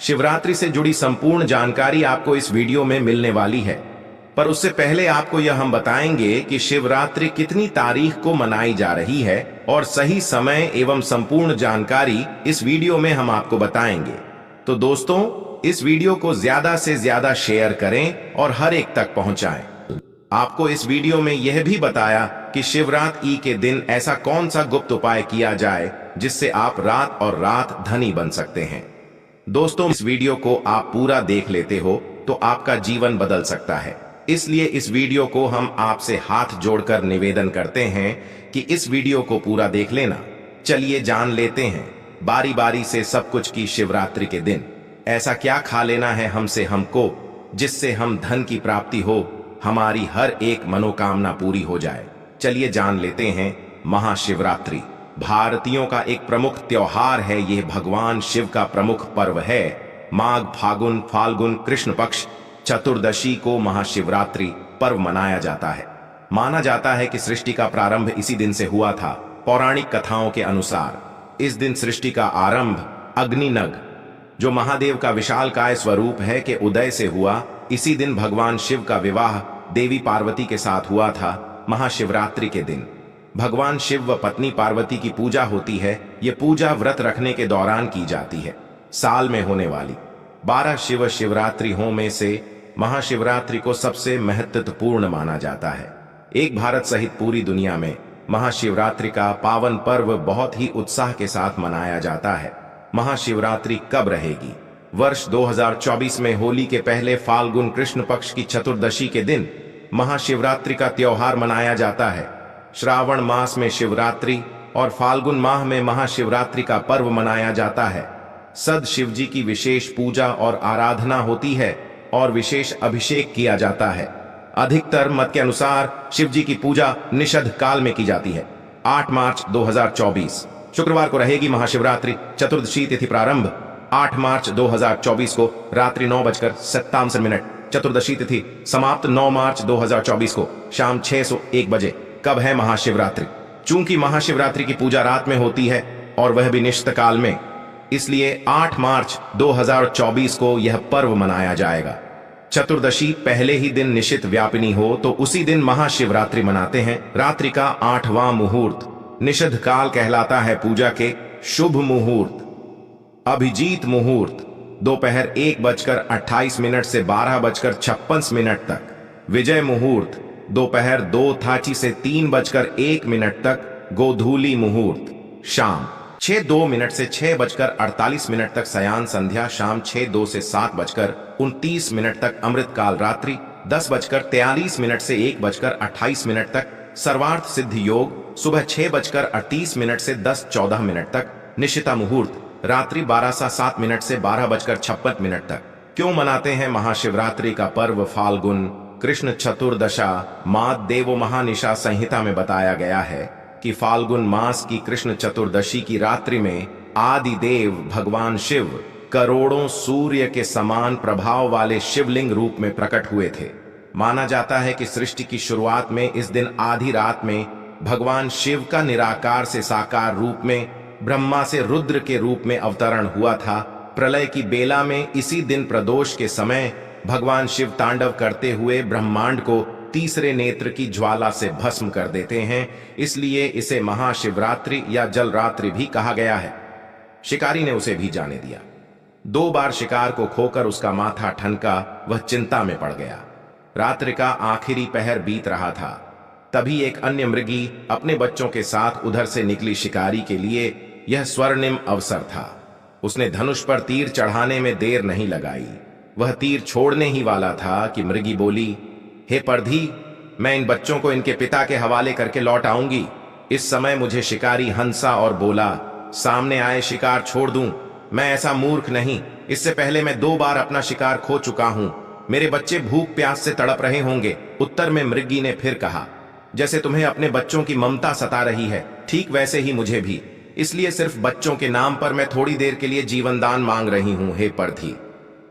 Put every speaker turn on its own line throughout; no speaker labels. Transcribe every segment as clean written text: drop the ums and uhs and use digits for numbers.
शिवरात्रि से जुड़ी संपूर्ण जानकारी आपको इस वीडियो में मिलने वाली है, पर उससे पहले आपको यह हम बताएंगे कि शिवरात्रि कितनी तारीख को मनाई जा रही है और सही समय एवं संपूर्ण जानकारी इस वीडियो में हम आपको बताएंगे। तो दोस्तों, इस वीडियो को ज्यादा से ज्यादा शेयर करें और हर एक तक पहुंचाएं। आपको इस वीडियो में यह भी बताया कि शिवरात्रि के दिन ऐसा कौन सा गुप्त उपाय किया जाए जिससे आप रात और रात धनी बन सकते हैं। दोस्तों, इस वीडियो को आप पूरा देख लेते हो तो आपका जीवन बदल सकता है। इसलिए इस वीडियो को हम आपसे हाथ जोड़कर निवेदन करते हैं कि इस वीडियो को पूरा देख लेना। चलिए जान लेते हैं बारी बारी से सब कुछ की शिवरात्रि के दिन ऐसा क्या खा लेना है हमको जिससे हम धन की प्राप्ति हो, हमारी हर एक मनोकामना पूरी हो जाए। चलिए जान लेते हैं महाशिवरात्रि भारतीयों का एक प्रमुख त्योहार है। यह भगवान शिव का प्रमुख पर्व है। माघ फाल्गुन कृष्ण पक्ष चतुर्दशी को महाशिवरात्रि पर्व मनाया जाता है। माना जाता है कि सृष्टि का प्रारंभ इसी दिन से हुआ था। पौराणिक कथाओं के अनुसार इस दिन सृष्टि का आरंभ अग्निनग, जो महादेव का विशालकाय स्वरूप है, के उदय से हुआ। इसी दिन भगवान शिव का विवाह देवी पार्वती के साथ हुआ था। महाशिवरात्रि के दिन भगवान शिव व पत्नी पार्वती की पूजा होती है। ये पूजा व्रत रखने के दौरान की जाती है। साल में होने वाली 12 शिव शिवरात्रि में से महाशिवरात्रि को सबसे महत्वपूर्ण माना जाता है। एक भारत सहित पूरी दुनिया में महाशिवरात्रि का पावन पर्व बहुत ही उत्साह के साथ मनाया जाता है। महाशिवरात्रि कब रहेगी? वर्ष 2024 में होली के पहले फाल्गुन कृष्ण पक्ष की चतुर्दशी के दिन महाशिवरात्रि का त्योहार मनाया जाता है। श्रावण मास में शिवरात्रि और फाल्गुन माह में महाशिवरात्रि का पर्व मनाया जाता है। सद शिव जी की विशेष पूजा और आराधना होती है और विशेष अभिषेक किया जाता है। अधिकतर मत के अनुसार शिव जी की पूजा निषद काल में की जाती है। 8 मार्च 2024 शुक्रवार को रहेगी महाशिवरात्रि। चतुर्दशी तिथि प्रारंभ 8 मार्च 2024 को रात्रि 9:57। चतुर्दशी तिथि समाप्त 9 मार्च 2024 को शाम 6:01 बजे। कब है महाशिवरात्रि? चूंकि महाशिवरात्रि की पूजा रात में होती है और वह भी निश्चित काल में, इसलिए 8 मार्च 2024 को यह पर्व मनाया जाएगा। चतुर्दशी पहले ही दिन निशित व्यापिनी हो तो उसी दिन महाशिवरात्रि मनाते हैं। रात्रि का 8वां मुहूर्त निषिद्ध काल कहलाता है। पूजा के शुभ मुहूर्त अभिजीत मुहूर्त दोपहर 1:28 से 12:56 तक। विजय मुहूर्त दोपहर 2:03 से 3:01 तक। गोधूली मुहूर्त शाम 6:02 से 6:48 तक। शयन संध्या शाम 6:02 से 7:29 तक। अमृतकाल रात्रि 10:43 से 1:28 तक। सर्वार्थ सिद्ध योग सुबह 6:38 से 10:14 तक। निशिता मुहूर्त रात्रि 12:07 से 12:56 तक। क्यों मनाते हैं महाशिवरात्रि का पर्व? फाल्गुन कृष्ण चतुर्दशा माद देवो महानिशा संहिता में बताया गया है कि फाल्गुन मास की कृष्ण चतुर्दशी की रात्रि में आदि देव भगवान शिव करोड़ों सूर्य के समान प्रभाव वाले शिवलिंग रूप में प्रकट हुए थे। माना जाता है कि सृष्टि की शुरुआत में इस दिन आधी रात में भगवान शिव का निराकार से साकार रूप में, ब्रह्मा से रुद्र के रूप में अवतरण हुआ था। प्रलय की बेला में इसी दिन प्रदोष के समय भगवान शिव तांडव करते हुए ब्रह्मांड को तीसरे नेत्र की ज्वाला से भस्म कर देते हैं। इसलिए इसे महाशिवरात्रि या जलरात्रि भी कहा गया है। शिकारी ने उसे भी जाने दिया। 2 बार शिकार को खोकर उसका माथा ठनका, वह चिंता में पड़ गया। रात्रि का आखिरी पहर बीत रहा था। तभी एक अन्य मृगी अपने बच्चों के साथ उधर से निकली शिकारी के लिए यह स्वर्णिम अवसर था। उसने धनुष पर तीर चढ़ाने में देर नहीं लगाई। वह तीर छोड़ने ही वाला था कि मृगी बोली, हे परधी, मैं इन बच्चों को इनके पिता के हवाले करके लौट आऊंगी। इस समय मुझे शिकारी हंसा और बोला, सामने आए शिकार छोड़ दूं? मैं ऐसा मूर्ख नहीं। इससे पहले मैं 2 बार अपना शिकार खो चुका हूं। मेरे बच्चे भूख प्यास से तड़प रहे होंगे। उत्तर में मृगी ने फिर कहा, जैसे तुम्हें अपने बच्चों की ममता सता रही है, ठीक वैसे ही मुझे भी। इसलिए सिर्फ बच्चों के नाम पर मैं थोड़ी देर के लिए जीवन दान मांग रही हूं। हे परधी,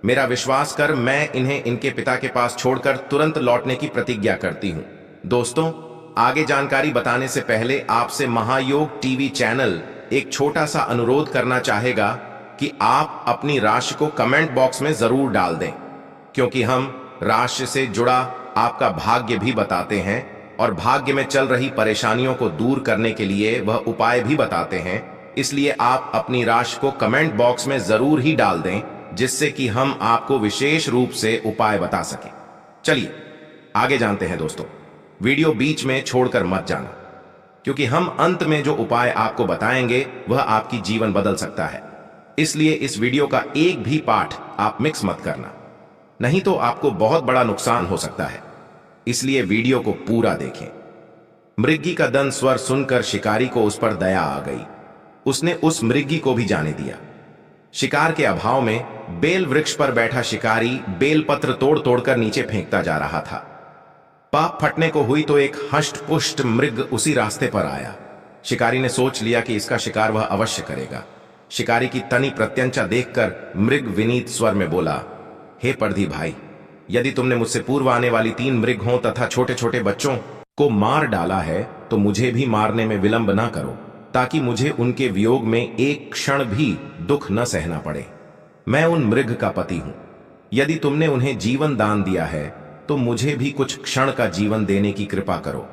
मेरा विश्वास कर, मैं इन्हें इनके पिता के पास छोड़कर तुरंत लौटने की प्रतिज्ञा करती हूं। दोस्तों, आगे जानकारी बताने से पहले आपसे महायोग टीवी चैनल एक छोटा सा अनुरोध करना चाहेगा कि आप अपनी राशि को कमेंट बॉक्स में जरूर डाल दें, क्योंकि हम राशि से जुड़ा आपका भाग्य भी बताते हैं और भाग्य में चल रही परेशानियों को दूर करने के लिए वह उपाय भी बताते हैं। इसलिए आप अपनी राशि को कमेंट बॉक्स में जरूर ही डाल दें, जिससे कि हम आपको विशेष रूप से उपाय बता सकें। चलिए आगे जानते हैं दोस्तों। वीडियो बीच में छोड़कर मत जाना, क्योंकि हम अंत में जो उपाय आपको बताएंगे वह आपकी जीवन बदल सकता है। इसलिए इस वीडियो का एक भी पार्ट आप मिक्स मत करना, नहीं तो आपको बहुत बड़ा नुकसान हो सकता है। इसलिए वीडियो को पूरा देखें। मृगी का दंत स्वर सुनकर शिकारी को उस पर दया आ गई। उसने उस मृगी को भी जाने दिया। शिकार के अभाव में बेल वृक्ष पर बैठा शिकारी बेलपत्र तोड़ तोड़कर नीचे फेंकता जा रहा था। पाप फटने को हुई तो एक हष्ट पुष्ट मृग उसी रास्ते पर आया। शिकारी ने सोच लिया कि इसका शिकार वह अवश्य करेगा। शिकारी की तनी प्रत्यंचा देखकर मृग विनीत स्वर में बोला, हे परधी भाई, यदि तुमने मुझसे पूर्व आने वाली 3 मृग हों तथा छोटे छोटे बच्चों को मार डाला है तो मुझे भी मारने में विलंब ना करो, ताकि मुझे उनके वियोग में एक क्षण भी दुख न सहना पड़े। मैं उन मृग का पति हूं। यदि तुमने उन्हें जीवन दान दिया है तो मुझे भी कुछ क्षण का जीवन देने की कृपा करो।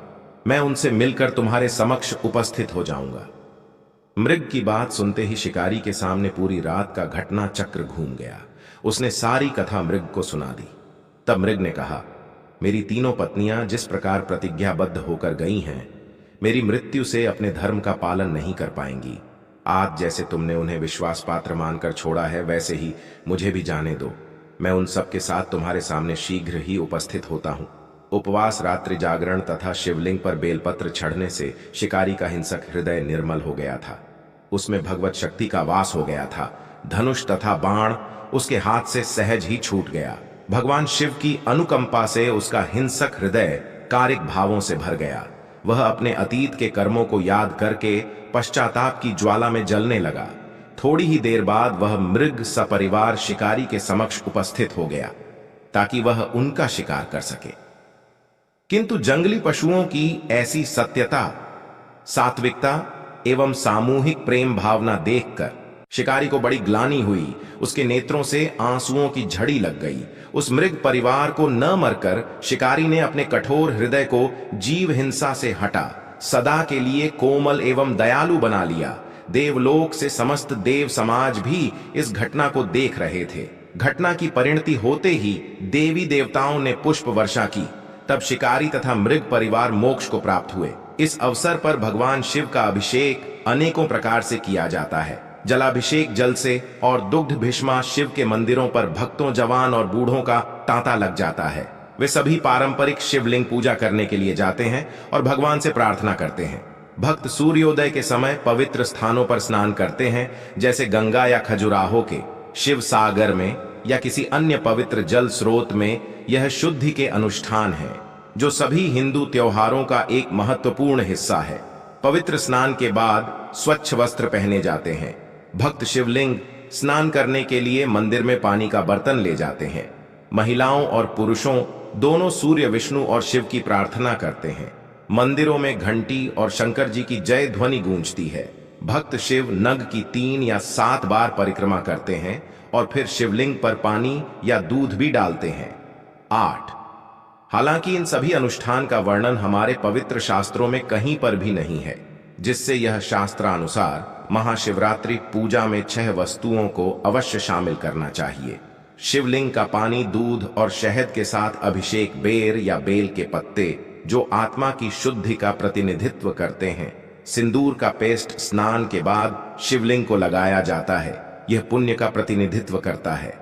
मैं उनसे मिलकर तुम्हारे समक्ष उपस्थित हो जाऊंगा। मृग की बात सुनते ही शिकारी के सामने पूरी रात का घटना चक्र घूम गया। उसने सारी कथा मृग को सुना दी। तब मृग ने कहा, मेरी 3 पत्नियां जिस प्रकार प्रतिज्ञाबद्ध होकर गई हैं, मेरी मृत्यु से अपने धर्म का पालन नहीं कर पाएंगी। आज जैसे तुमने उन्हें विश्वास पात्र मानकर छोड़ा है, वैसे ही मुझे भी जाने दो। मैं उन सब के साथ तुम्हारे सामने शीघ्र ही उपस्थित होता हूं। उपवास, रात्रि जागरण तथा शिवलिंग पर बेलपत्र चढ़ने से शिकारी का हिंसक हृदय निर्मल हो गया था। उसमें भगवत शक्ति का वास हो गया था। धनुष तथा बाण उसके हाथ से सहज ही छूट गया। भगवान शिव की अनुकंपा से उसका हिंसक हृदय कारिक भावों से भर गया। वह अपने अतीत के कर्मों को याद करके पश्चाताप की ज्वाला में जलने लगा। थोड़ी ही देर बाद वह मृग सपरिवार शिकारी के समक्ष उपस्थित हो गया, ताकि वह उनका शिकार कर सके। किंतु जंगली पशुओं की ऐसी सत्यता, सात्विकता एवं सामूहिक प्रेम भावना देखकर शिकारी को बड़ी ग्लानि हुई। उसके नेत्रों से आंसुओं की झड़ी लग गई। उस मृग परिवार को न मरकर शिकारी ने अपने कठोर हृदय को जीव हिंसा से हटा सदा के लिए कोमल एवं दयालु बना लिया। देवलोक से समस्त देव समाज भी इस घटना को देख रहे थे। घटना की परिणति होते ही देवी देवताओं ने पुष्प वर्षा की। तब शिकारी तथा मृग परिवार मोक्ष को प्राप्त हुए। इस अवसर पर भगवान शिव का अभिषेक अनेकों प्रकार से किया जाता है। जलाभिषेक जल से और दुग्ध भीष्मा शिव के मंदिरों पर भक्तों, जवान और बूढ़ों का तांता लग जाता है। वे सभी पारंपरिक शिवलिंग पूजा करने के लिए जाते हैं और भगवान से प्रार्थना करते हैं। भक्त सूर्योदय के समय पवित्र स्थानों पर स्नान करते हैं, जैसे गंगा या खजुराहो के शिव सागर में या किसी अन्य पवित्र जल स्रोत में। यह शुद्धि के अनुष्ठान है, जो सभी हिंदू त्योहारों का एक महत्वपूर्ण हिस्सा है। पवित्र स्नान के बाद स्वच्छ वस्त्र पहने जाते हैं। भक्त शिवलिंग स्नान करने के लिए मंदिर में पानी का बर्तन ले जाते हैं। महिलाओं और पुरुषों दोनों सूर्य, विष्णु और शिव की प्रार्थना करते हैं। मंदिरों में घंटी और शंकर जी की जय ध्वनि गूंजती है। भक्त शिव नग की 3 या 7 बार परिक्रमा करते हैं और फिर शिवलिंग पर पानी या दूध भी डालते हैं। 8 हालांकि इन सभी अनुष्ठान का वर्णन हमारे पवित्र शास्त्रों में कहीं पर भी नहीं है, जिससे यह शास्त्रानुसार महाशिवरात्रि पूजा में 6 वस्तुओं को अवश्य शामिल करना चाहिए। शिवलिंग का पानी, दूध और शहद के साथ अभिषेक, बेर या बेल के पत्ते जो आत्मा की शुद्धि का प्रतिनिधित्व करते हैं। सिंदूर का पेस्ट स्नान के बाद शिवलिंग को लगाया जाता है। यह पुण्य का प्रतिनिधित्व करता है।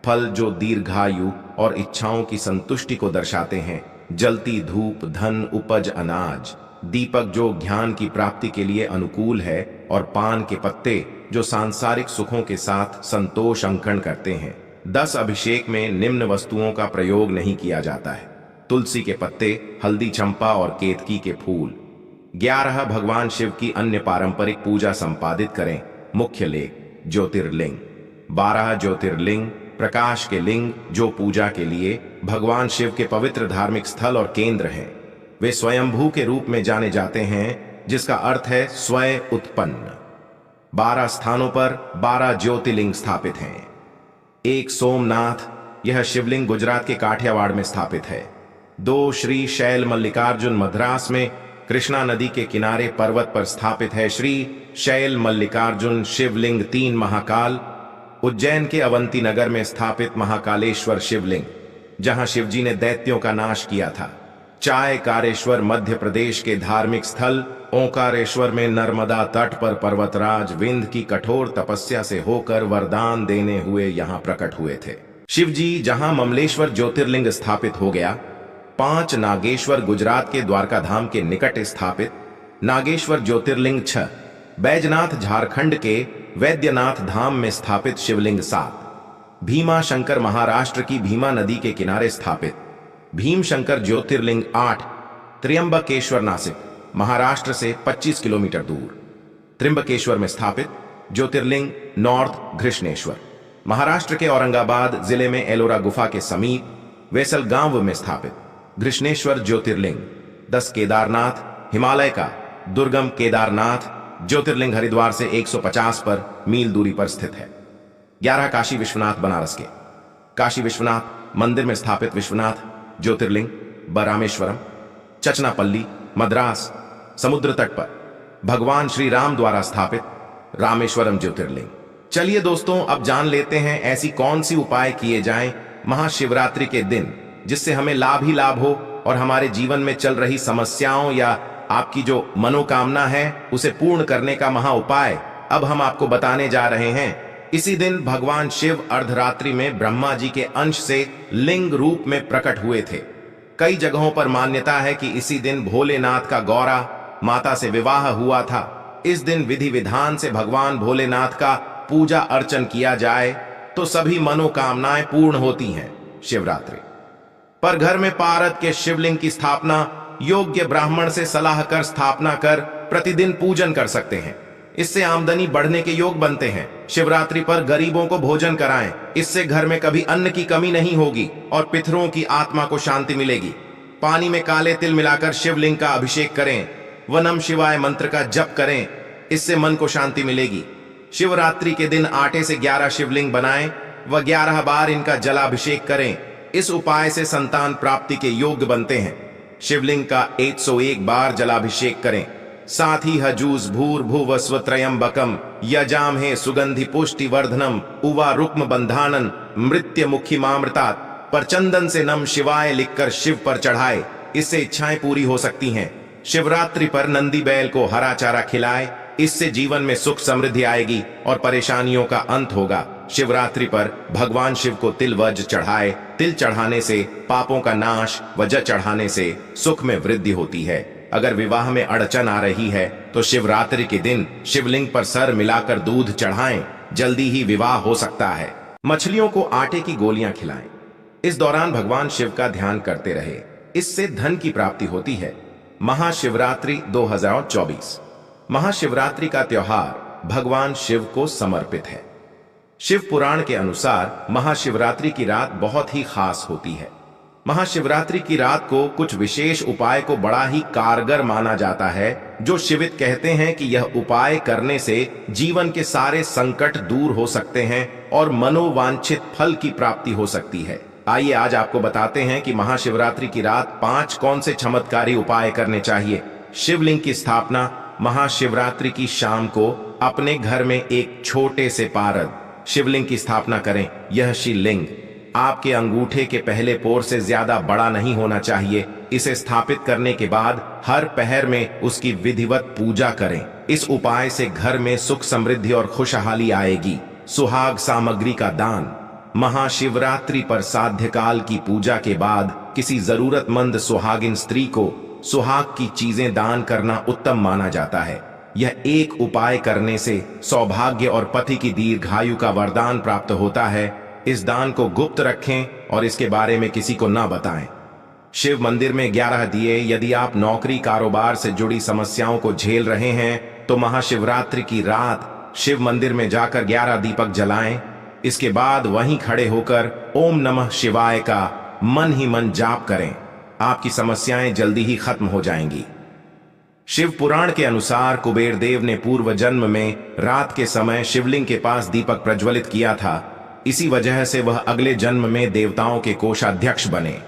फल जो दीर्घायु और इच्छाओं की संतुष्टि को दर्शाते हैं। जलती धूप, धन, उपज, अनाज। दीपक जो ज्ञान की प्राप्ति के लिए अनुकूल है, और पान के पत्ते जो सांसारिक सुखों के साथ संतोष अंकन करते हैं। 10 अभिषेक में निम्न वस्तुओं का प्रयोग नहीं किया जाता है: तुलसी के पत्ते, हल्दी, चंपा और केतकी के फूल। 11 भगवान शिव की अन्य पारंपरिक पूजा संपादित करें। मुख्य लेख: ज्योतिर्लिंग। 12 ज्योतिर्लिंग प्रकाश के लिंग जो पूजा के लिए भगवान शिव के पवित्र धार्मिक स्थल और केंद्र हैं। वे स्वयंभू के रूप में जाने जाते हैं, जिसका अर्थ है स्वयं उत्पन्न। 12 स्थानों पर 12 ज्योतिर्लिंग स्थापित हैं। एक सोमनाथ, यह शिवलिंग गुजरात के काठियावाड़ में स्थापित है। 2 श्री शैल मल्लिकार्जुन, मद्रास में कृष्णा नदी के किनारे पर्वत पर स्थापित है श्री शैल मल्लिकार्जुन शिवलिंग। 3 महाकाल, उज्जैन के अवंती नगर में स्थापित महाकालेश्वर शिवलिंग, जहां शिवजी ने दैत्यों का नाश किया था। चायकारेश्वर, मध्य प्रदेश के धार्मिक स्थल। ओंकारेश्वर में नर्मदा तट पर पर्वतराज विंध्य की कठोर तपस्या से होकर वरदान देने हुए यहां प्रकट हुए थे। शिवजी जहां ममलेश्वर ज्योतिर्लिंग स्थापित हो गया। 5 नागेश्वर, गुजरात के द्वारका धाम के निकट स्थापित नागेश्वर ज्योतिर्लिंग। 6 बैजनाथ, झारखंड के वैद्यनाथ धाम में स्थापित शिवलिंग। 7 भीमा शंकर, महाराष्ट्र की भीमा नदी के किनारे स्थापित भीम शंकर ज्योतिर्लिंग। 8 त्र्यंबकेश्वर, नासिक, महाराष्ट्र से 25 किलोमीटर दूर त्र्यंबकेश्वर में स्थापित ज्योतिर्लिंग। नॉर्थ घृष्णेश्वर, महाराष्ट्र के औरंगाबाद जिले में एलोरा गुफा के समीप वेसल गांव में स्थापित घृष्णेश्वर ज्योतिर्लिंग। 10 केदारनाथ, हिमालय का दुर्गम केदारनाथ ज्योतिर्लिंग, हरिद्वार से 150 पर मील दूरी पर स्थित है। 11 काशी विश्वनाथ, बनारस के काशी विश्वनाथ मंदिर में स्थापित विश्वनाथ ज्योतिर्लिंग। रामेश्वरम, चचनापल्ली, मद्रास, समुद्र तट पर भगवान श्री राम द्वारा स्थापित रामेश्वरम ज्योतिर्लिंग। चलिए दोस्तों, अब जान लेते हैं ऐसी कौन सी उपाय किए जाएं महाशिवरात्रि के दिन जिससे हमें लाभ ही लाभ हो और हमारे जीवन में चल रही समस्याओं या आपकी जो मनोकामना है उसे पूर्ण करने का महा उपाय अब हम आपको बताने जा रहे हैं। इसी दिन भगवान शिव अर्धरात्रि में ब्रह्मा जी के अंश से लिंग रूप में प्रकट हुए थे। कई जगहों पर मान्यता है कि इसी दिन भोलेनाथ का गौरा माता से विवाह हुआ था। इस दिन विधि विधान से भगवान भोलेनाथ का पूजा अर्चन किया जाए तो सभी मनोकामनाएं पूर्ण होती हैं। शिवरात्रि पर घर में पारद के शिवलिंग की स्थापना योग्य ब्राह्मण से सलाह कर स्थापना कर प्रतिदिन पूजन कर सकते हैं। इससे आमदनी बढ़ने के योग बनते हैं। शिवरात्रि पर गरीबों को भोजन कराएं, इससे घर में कभी अन्न की कमी नहीं होगी और पितरों की आत्मा को शांति मिलेगी। पानी में काले तिल मिलाकर शिवलिंग का अभिषेक करें व नम शिवाय मंत्र का जप करें, इससे मन को शांति मिलेगी। शिवरात्रि के दिन आटे से 11 शिवलिंग बनाएं व 11 बार इनका जलाभिषेक करें। इस उपाय से संतान प्राप्ति के योग्य बनते हैं। शिवलिंग का 101 बार जलाभिषेक करें। साथ ही हजूस भूर भुव स्वत्रयंबकम यजामहे सुगंधि पुष्टि वर्धनम उवा रुक्म बंधानन मृत्य मुखी मामृतात पर चंदन से नम शिवाय लिखकर शिव पर चढ़ाए, इससे इच्छाएं पूरी हो सकती हैं। शिवरात्रि पर नंदी बैल को हरा चारा खिलाए, इससे जीवन में सुख समृद्धि आएगी और परेशानियों का अंत होगा। शिवरात्रि पर भगवान शिव को तिल वज चढ़ाए, तिल चढ़ाने से पापों का नाश, वज चढ़ाने से सुख में वृद्धि होती है। अगर विवाह में अड़चन आ रही है तो शिवरात्रि के दिन शिवलिंग पर सर मिलाकर दूध चढ़ाएं, जल्दी ही विवाह हो सकता है। मछलियों को आटे की गोलियां खिलाएं। इस दौरान भगवान शिव का ध्यान करते रहे, इससे धन की प्राप्ति होती है। महाशिवरात्रि 2024 महाशिवरात्रि का त्योहार भगवान शिव को समर्पित है। शिव पुराण के अनुसार महाशिवरात्रि की रात बहुत ही खास होती है। महाशिवरात्रि की रात को कुछ विशेष उपाय को बड़ा ही कारगर माना जाता है, जो शिवित कहते हैं कि यह उपाय करने से जीवन के सारे संकट दूर हो सकते हैं और मनोवांछित फल की प्राप्ति हो सकती है। आइए आज आपको बताते हैं कि महाशिवरात्रि की रात 5 कौन से चमत्कारी उपाय करने चाहिए। शिवलिंग की स्थापना महाशिवरात्रि की शाम को अपने घर में एक छोटे से पारद शिवलिंग की स्थापना करें। यह शिवलिंग आपके अंगूठे के पहले पोर से ज्यादा बड़ा नहीं होना चाहिए। इसे स्थापित करने के बाद हर पहर में उसकी विधिवत पूजा करें। इस उपाय से घर में सुख समृद्धि और खुशहाली आएगी। सुहाग सामग्री का दान महाशिवरात्रि पर साध्यकाल की पूजा के बाद किसी जरूरतमंद सुहागिन स्त्री को सुहाग की चीजें दान करना उत्तम माना जाता है। यह एक उपाय करने से सौभाग्य और पति की दीर्घायु का वरदान प्राप्त होता है। इस दान को गुप्त रखें और इसके बारे में किसी को ना बताएं। शिव मंदिर में 11 दिए। यदि आप नौकरी कारोबार से जुड़ी समस्याओं को झेल रहे हैं तो महाशिवरात्रि की रात शिव मंदिर में जाकर 11 दीपक जलाएं। इसके बाद वहीं खड़े होकर ओम नमः शिवाय का मन ही मन जाप करें। आपकी समस्याएं जल्दी ही खत्म हो जाएंगी। शिव पुराण के अनुसार कुबेर देव ने पूर्व जन्म में रात के समय शिवलिंग के पास दीपक प्रज्वलित किया था। इसी वजह से वह अगले जन्म में देवताओं के कोषाध्यक्ष बने।